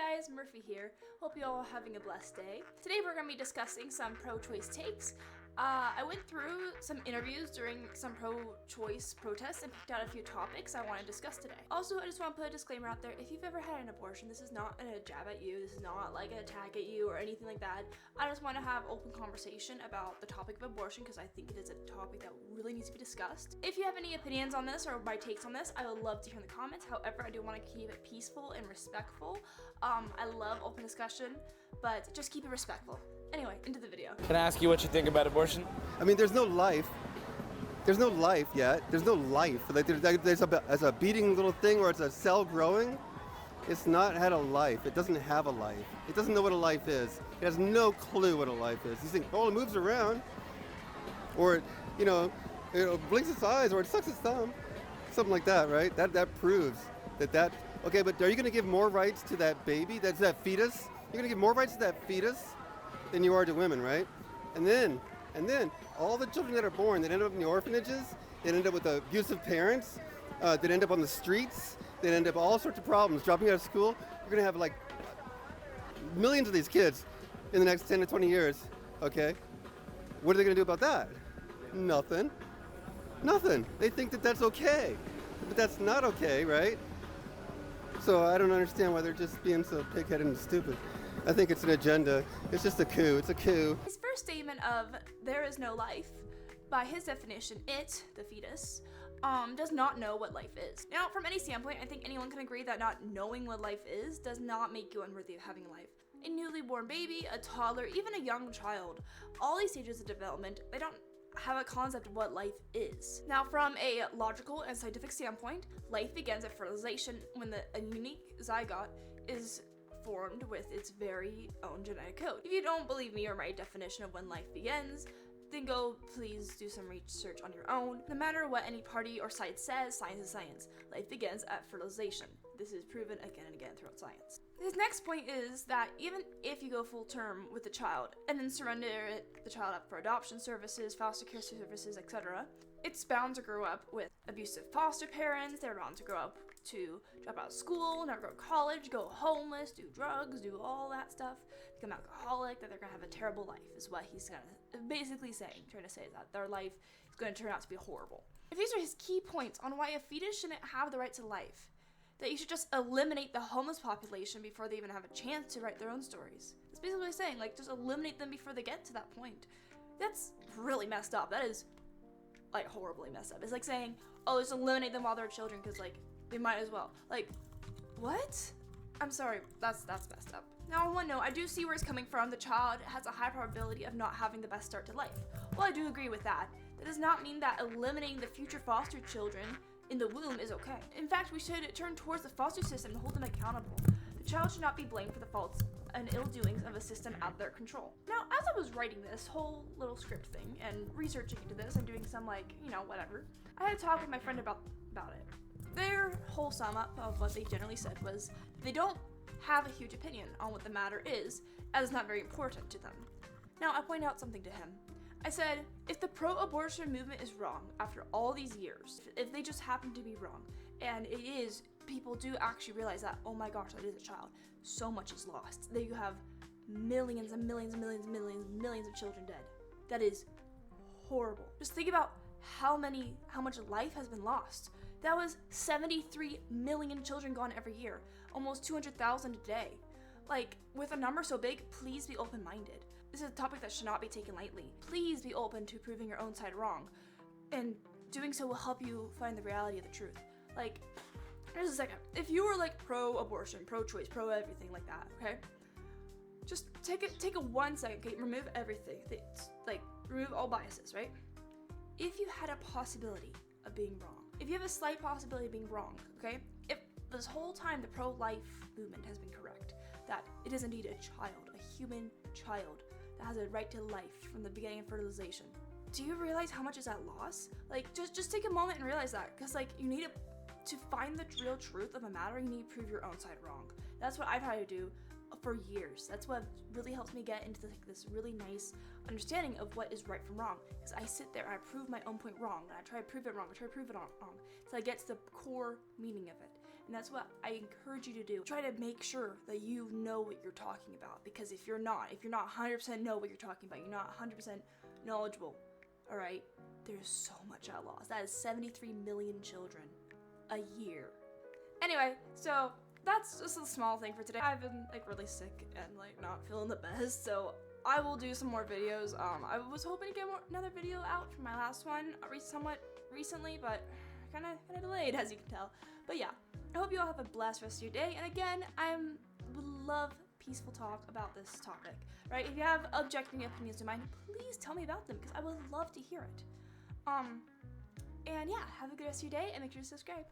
guys, Murphy here. Hope you all are having a blessed day. Today we're going to be discussing some pro-choice takes. I went through some interviews during some pro-choice protests and picked out a few topics I want to discuss today. Also, I just want to put a disclaimer out there. If you've ever had an abortion, this is not a jab at you. This is not like an attack at you or anything like that. I just want to have open conversation about the topic of abortion because I think it is a topic that really needs to be discussed. If you have any opinions on this or my takes on this, I would love to hear in the comments. However, I do want to keep it peaceful and respectful. I love open discussion, but just keep it respectful. Anyway, into the video. Can I ask you what you think about abortion? I mean, there's no life. There's no life yet. There's no life. Like there's a beating little thing where it's a cell growing. It's not had a life. It doesn't have a life. It doesn't know what a life is. It has no clue what a life is. You think, oh, it moves around, or it blinks its eyes, or it sucks its thumb, something like that, right? That proves that. Okay, but are you going to give more rights to that baby? That's that fetus. You're going to give more rights to that fetus than you are to women, right? And then all the children that are born that end up in the orphanages, that end up with abusive parents, that end up on the streets, that end up all sorts of problems, dropping out of school. You're going to have like millions of these kids in the next 10 to 20 years, okay? What are they going to do about that? Nothing. They think that that's okay, but that's not okay, right? So I don't understand why they're just being so pig-headed and stupid. I think it's an agenda. It's just a coup. It's a coup. His first statement of there is no life, by his definition, it, the fetus, does not know what life is. Now, from any standpoint, I think anyone can agree that not knowing what life is does not make you unworthy of having a life. A newly born baby, a toddler, even a young child, all these stages of development, they don't have a concept of what life is. Now, from a logical and scientific standpoint, life begins at fertilization when a unique zygote is formed with its very own genetic code. If you don't believe me or my definition of when life begins, then go please do some research on your own. No matter what any party or side says, science is science. Life begins at fertilization. This is proven again and again throughout science. His next point is that even if you go full term with the child and then surrender the child up for adoption services, foster care services, etc., it's bound to grow up with abusive foster parents. They're bound to grow up to drop out of school, never go to college, go homeless, do drugs, do all that stuff, become alcoholic, that they're gonna have a terrible life is what he's basically trying to say is that their life is going to turn out to be horrible. If these are his key points on why a fetus shouldn't have the right to life, that you should just eliminate the homeless population before they even have a chance to write their own stories. That's basically what he's saying, like just eliminate them before they get to that point. That's really messed up. That is like horribly messed up. It's like saying, oh, just eliminate them while they're children because like they might as well. Like, what? I'm sorry, that's messed up. Now, on one note, I do see where it's coming from. The child has a high probability of not having the best start to life. Well, I do agree with that. That does not mean that eliminating the future foster children in the womb is okay. In fact, we should turn towards the foster system and hold them accountable. The child should not be blamed for the faults and ill doings of a system out of their control. Now, as I was writing this whole little script thing and researching into this and doing some whatever, I had a talk with my friend about it. Their whole sum up of what they generally said was they don't have a huge opinion on what the matter is, as it's not very important to them. Now, I pointed out something to him. I said, if the pro-abortion movement is wrong after all these years, if they just happen to be wrong, and it is, people do actually realize that, oh my gosh, that is a child, so much is lost. There you have millions and millions and millions and millions and millions of children dead. That is horrible. Just think about how much life has been lost. That was 73 million children gone every year, almost 200,000 a day. Like, with a number so big, please be open-minded. This is a topic that should not be taken lightly. Please be open to proving your own side wrong, and doing so will help you find the reality of the truth. Like, here's a second. If you were like pro-abortion, pro-choice, pro-everything like that, okay? Just take a 1 second, okay? Remove everything. Remove all biases, right? If you had a possibility of being wrong, if you have a slight possibility of being wrong, okay? If this whole time the pro-life movement has been correct, that it is indeed a child, a human child, that has a right to life from the beginning of fertilization, do you realize how much is at loss? Like, just take a moment and realize that, because like, you need to find the real truth of a matter, you need to prove your own side wrong. That's what I've had to do for years. That's what really helps me get into this really nice understanding of what is right from wrong. Because I sit there and I prove my own point wrong, and I try to prove it wrong, I try to prove it wrong, until I get to the core meaning of it. And that's what I encourage you to do. Try to make sure that you know what you're talking about, because if you're not 100% know what you're talking about, you're not 100% knowledgeable, all right, there's so much child loss. That is 73 million children a year. Anyway, so that's just a small thing for today. I've been like really sick and like not feeling the best, so I will do some more videos. I was hoping to get another video out from my last one somewhat recently, but kind of delayed, as you can tell. But yeah, I hope you all have a blessed rest of your day. And again, I would love peaceful talk about this topic, right? If you have objecting opinions to mine, please tell me about them, because I would love to hear it. And yeah, have a good rest of your day, and make sure to subscribe.